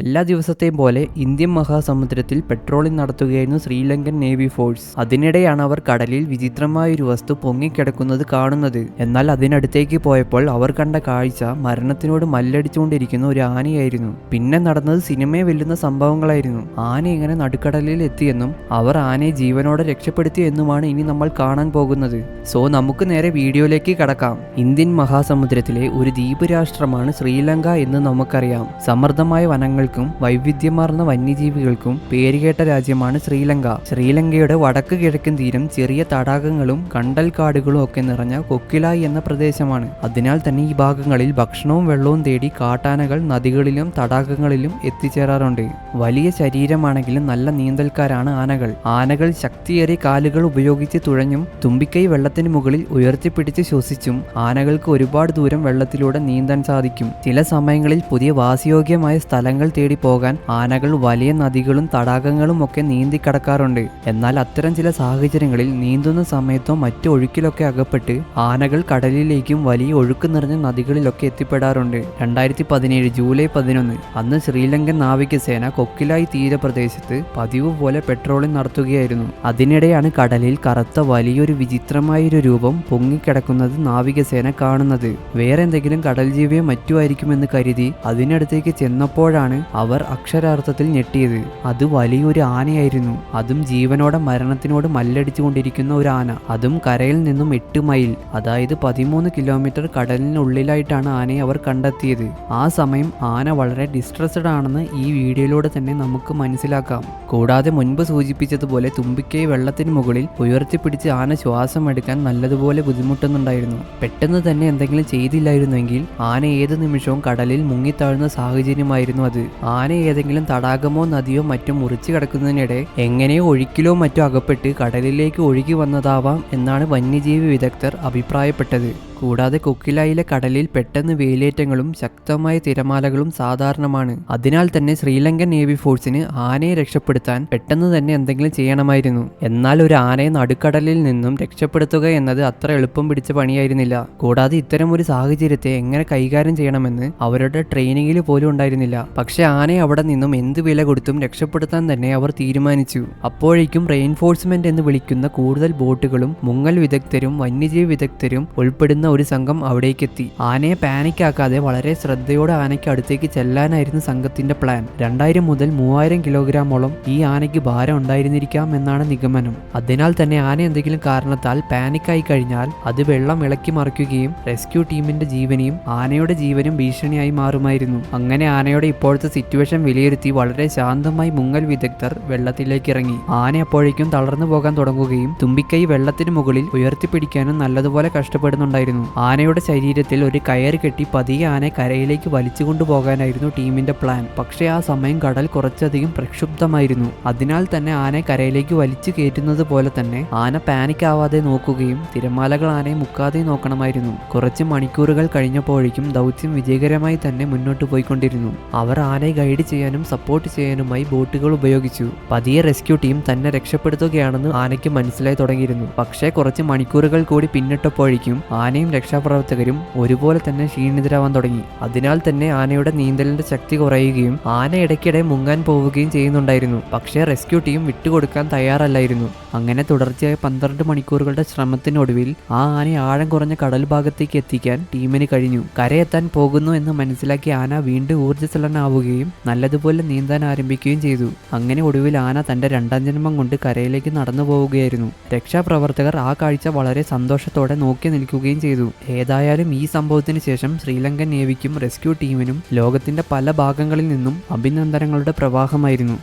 എല്ലാ ദിവസത്തെയും പോലെ ഇന്ത്യൻ മഹാസമുദ്രത്തിൽ പെട്രോളിംഗ് നടത്തുകയായിരുന്നു ശ്രീലങ്കൻ നേവി ഫോഴ്സ്. അതിനിടെയാണ് അവർ കടലിൽ വിചിത്രമായൊരു വസ്തു പൊങ്ങിക്കിടക്കുന്നത് കാണുന്നത്. എന്നാൽ അതിനടുത്തേക്ക് പോയപ്പോൾ അവർ കണ്ട കാഴ്ച മരണത്തിനോട് മല്ലടിച്ചുകൊണ്ടിരിക്കുന്ന ഒരു ആനയായിരുന്നു. പിന്നെ നടന്നത് സിനിമയെ വെല്ലുന്ന സംഭവങ്ങളായിരുന്നു. ആന എങ്ങനെ നടുക്കടലിൽ എത്തിയെന്നും അവർ ആനയെ ജീവനോടെ രക്ഷപ്പെടുത്തി എന്നുമാണ് ഇനി നമ്മൾ കാണാൻ പോകുന്നത്. സോ നമുക്ക് നേരെ വീഡിയോയിലേക്ക് കടക്കാം. ഇന്ത്യൻ മഹാസമുദ്രത്തിലെ ഒരു ദ്വീപ് രാഷ്ട്രമാണ് ശ്രീലങ്ക എന്ന് നമുക്കറിയാം. സമൃദ്ധമായ വനങ്ങൾ വൈവിധ്യമാർന്ന വന്യജീവികൾക്കും പേരുകേട്ട രാജ്യമാണ് ശ്രീലങ്ക. ശ്രീലങ്കയുടെ വടക്ക് കിഴക്കൻ തീരം ചെറിയ തടാകങ്ങളും കണ്ടൽക്കാടുകളും ഒക്കെ നിറഞ്ഞ കൊക്കിലായി എന്ന പ്രദേശമാണ്. അതിനാൽ തന്നെ ഈ ഭാഗങ്ങളിൽ ഭക്ഷണവും വെള്ളവും തേടി കാട്ടാനകൾ നദികളിലും തടാകങ്ങളിലും എത്തിച്ചേരാറുണ്ട്. വലിയ ശരീരമാണെങ്കിലും നല്ല നീന്തൽക്കാരാണ് ആനകൾ. ആനകൾ ശക്തിയേറിയ കാലുകൾ ഉപയോഗിച്ച് തുഴഞ്ഞും തുമ്പിക്കൈ വെള്ളത്തിന് മുകളിൽ ഉയർത്തിപ്പിടിച്ച് ശ്വസിച്ചും ആനകൾക്ക് ഒരുപാട് ദൂരം വെള്ളത്തിലൂടെ നീന്താൻ സാധിക്കും. ചില സമയങ്ങളിൽ പുതിയ വാസയോഗ്യമായ സ്ഥലങ്ങൾ തേടി പോകാൻ ആനകൾ വലിയ നദികളും തടാകങ്ങളും ഒക്കെ നീന്തിക്കടക്കാറുണ്ട്. എന്നാൽ അത്തരം ചില സാഹചര്യങ്ങളിൽ നീന്തുന്ന സമയത്തോ മറ്റു ഒഴുക്കിലൊക്കെ അകപ്പെട്ട് ആനകൾ കടലിലേക്കും വലിയ ഒഴുക്ക് നിറഞ്ഞ നദികളിലൊക്കെ എത്തിപ്പെടാറുണ്ട്. 2017 ജൂലൈ 11 അന്ന് ശ്രീലങ്കൻ നാവികസേന കൊക്കിലായി തീരപ്രദേശത്ത് പതിവ് പോലെ പെട്രോളിംഗ് നടത്തുകയായിരുന്നു. അതിനിടെയാണ് കടലിൽ കറുത്ത വലിയൊരു വിചിത്രമായൊരു രൂപം പൊങ്ങിക്കിടക്കുന്നത് നാവികസേന കാണുന്നത്. വേറെ എന്തെങ്കിലും കടൽ ജീവിയോ മറ്റുമായിരിക്കുമെന്ന് കരുതി അതിനടുത്തേക്ക് ചെന്നപ്പോഴാണ് അവർ അക്ഷരാർത്ഥത്തിൽ ഞെട്ടിയത്. അത് വലിയൊരു ആനയായിരുന്നു. അതും ജീവനോടെ മരണത്തിനോട് മല്ലടിച്ചുകൊണ്ടിരിക്കുന്ന ഒരു ആന. അതും കരയിൽ നിന്നും 8 മൈൽ, അതായത് 13 കിലോമീറ്റർ കടലിനുള്ളിലായിട്ടാണ് ആനയെ അവർ കണ്ടെത്തിയത്. ആ സമയം ആന വളരെ ഡിസ്ട്രസ്ഡ് ആണെന്ന് ഈ വീഡിയോയിലൂടെ തന്നെ നമുക്ക് മനസ്സിലാക്കാം. കൂടാതെ മുൻപ് സൂചിപ്പിച്ചതുപോലെ തുമ്പിക്കൈ വെള്ളത്തിന് മുകളിൽ ഉയർത്തിപ്പിടിച്ച് ആന ശ്വാസം എടുക്കാൻ നല്ലതുപോലെ ബുദ്ധിമുട്ടുന്നുണ്ടായിരുന്നു. പെട്ടെന്ന് തന്നെ എന്തെങ്കിലും ചെയ്തില്ലായിരുന്നെങ്കിൽ ആന ഏത് നിമിഷവും കടലിൽ മുങ്ങിത്താഴുന്ന സാഹചര്യമായിരുന്നു അത്. ആന ഏതെങ്കിലും തടാകമോ നദിയോ മറ്റോ മുറിച്ചു കിടക്കുന്നതിനിടെ എങ്ങനെയോ ഒഴുക്കിലോ മറ്റോ അകപ്പെട്ട് കടലിലേക്ക് ഒഴുകി വന്നതാവാം എന്നാണ് വന്യജീവി വിദഗ്ധർ അഭിപ്രായപ്പെട്ടത്. കൂടാതെ കൊക്കിലായിലെ കടലിൽ പെട്ടെന്ന് വേലിയേറ്റങ്ങളും ശക്തമായ തിരമാലകളും സാധാരണമാണ്. അതിനാൽ തന്നെ ശ്രീലങ്കൻ നേവി ഫോഴ്സിന് ആനയെ രക്ഷപ്പെടുത്താൻ പെട്ടെന്ന് തന്നെ എന്തെങ്കിലും ചെയ്യണമായിരുന്നു. എന്നാൽ ഒരു ആനയെ നടുക്കടലിൽ നിന്നും രക്ഷപ്പെടുത്തുക എന്നത് അത്ര എളുപ്പം പിടിച്ച പണിയായിരുന്നില്ല. കൂടാതെ ഇത്തരം ഒരു സാഹചര്യത്തെ എങ്ങനെ കൈകാര്യം ചെയ്യണമെന്ന് അവരുടെ ട്രെയിനിങ്ങിൽ പോലും ഉണ്ടായിരുന്നില്ല. പക്ഷെ ആനയെ അവിടെ നിന്നും എന്ത് വില കൊടുത്തും രക്ഷപ്പെടുത്താൻ തന്നെ അവർ തീരുമാനിച്ചു. അപ്പോഴേക്കും റെയിൻഫോഴ്സ്മെന്റ് എന്ന് വിളിക്കുന്ന കൂടുതൽ ബോട്ടുകളും മുങ്ങൽ വിദഗ്ധരും വന്യജീവി വിദഗ്ധരും ഉൾപ്പെടുന്ന ഒരു സംഘം അവിടേക്കെത്തി. ആനയെ പാനിക് ആക്കാതെ വളരെ ശ്രദ്ധയോടെ ആനയ്ക്ക് അടുത്തേക്ക് ചെല്ലാനായിരുന്നു സംഘത്തിന്റെ പ്ലാൻ. 2000 മുതൽ 3000 കിലോഗ്രാമോളം ഈ ആനയ്ക്ക് ഭാരം ഉണ്ടായിരുന്നിരിക്കാം എന്നാണ് നിഗമനം. അതിനാൽ തന്നെ ആന എന്തെങ്കിലും കാരണത്താൽ പാനിക്കായി കഴിഞ്ഞാൽ അത് വെള്ളം ഇളക്കി മറിക്കുകയും റെസ്ക്യൂ ടീമിന്റെ ജീവനെയും ആനയുടെ ജീവനും ഭീഷണിയായി മാറുമായിരുന്നു. അങ്ങനെ ആനയുടെ ഇപ്പോഴത്തെ സിറ്റുവേഷൻ വിലയിരുത്തി വളരെ ശാന്തമായി മുങ്ങൽ വിദഗ്ധർ വെള്ളത്തിലേക്ക് ഇറങ്ങി. ആന അപ്പോഴേക്കും തളർന്നു പോകാൻ തുടങ്ങുകയും തുമ്പിക്കൈ വെള്ളത്തിന് മുകളിൽ ഉയർത്തിപ്പിടിക്കാനും നല്ലതുപോലെ കഷ്ടപ്പെടുന്നുണ്ടായിരുന്നു. ആനയുടെ ശരീരത്തിൽ ഒരു കയർ കെട്ടി പതിയെ ആനയെ കരയിലേക്ക് വലിച്ചു കൊണ്ടുപോകാനായിരുന്നു ടീമിന്റെ പ്ലാൻ. പക്ഷേ ആ സമയം കടൽ കുറച്ചധികം പ്രക്ഷുബ്ധമായിരുന്നു. അതിനാൽ തന്നെ ആനയെ കരയിലേക്ക് വലിച്ചു കയറ്റുന്നത് പോലെ തന്നെ ആന പാനിക് ആവാതെ നോക്കുകയും തിരമാലകൾ ആനയെ മുക്കാതെ നോക്കണമായിരുന്നു. കുറച്ച് മണിക്കൂറുകൾ കഴിഞ്ഞപ്പോഴേക്കും ദൗത്യം വിജയകരമായി തന്നെ മുന്നോട്ട് പോയിക്കൊണ്ടിരുന്നു. അവർ ആനയെ ഗൈഡ് ചെയ്യാനും സപ്പോർട്ട് ചെയ്യാനുമായി ബോട്ടുകൾ ഉപയോഗിച്ചു. പതിയെ റെസ്ക്യൂ ടീം തന്നെ രക്ഷപ്പെടുത്തുകയാണെന്ന് ആനയ്ക്ക് മനസ്സിലായി തുടങ്ങിയിരുന്നു. പക്ഷേ കുറച്ച് മണിക്കൂറുകൾ കൂടി പിന്നിട്ടപ്പോഴേക്കും ആനയും രക്ഷാപ്രവർത്തകരും ഒരുപോലെ തന്നെ ക്ഷീണിതരാവാൻ തുടങ്ങി. അതിനാൽ തന്നെ ആനയുടെ നീന്തലിന്റെ ശക്തി കുറയുകയും ആന ഇടയ്ക്കിടെ മുങ്ങാൻ പോവുകയും ചെയ്യുന്നുണ്ടായിരുന്നു. പക്ഷേ റെസ്ക്യൂ ടീം വിട്ടുകൊടുക്കാൻ തയ്യാറല്ലായിരുന്നു. അങ്ങനെ തുടർച്ചയായ 12 മണിക്കൂറുകളുടെ ശ്രമത്തിനൊടുവിൽ ആ ആനയെ ആഴം കുറഞ്ഞ കടൽ ഭാഗത്തേക്ക് എത്തിക്കാൻ ടീമിന് കഴിഞ്ഞു. കരയെത്താൻ പോകുന്നു എന്ന് മനസ്സിലാക്കിയ ആന വീണ്ടും ഊർജ്ജസ്വലനാവുകയും നല്ലതുപോലെ നീന്താൻ ആരംഭിക്കുകയും ചെയ്തു. അങ്ങനെ ഒടുവിൽ ആന തന്റെ 2ാം ജന്മം കൊണ്ട് കരയിലേക്ക് നടന്നു പോവുകയായിരുന്നു. രക്ഷാപ്രവർത്തകർ ആ കാഴ്ച വളരെ സന്തോഷത്തോടെ നോക്കി നിൽക്കുകയും ചെയ്തു. ഏതായാലും ഈ സംഭവത്തിന് ശേഷം ശ്രീലങ്കൻ നേവിക്കും റെസ്ക്യൂ ടീമിനും ലോകത്തിന്റെ പല ഭാഗങ്ങളിൽ നിന്നും അഭിനന്ദനങ്ങളുടെ പ്രവാഹമായിരുന്നു.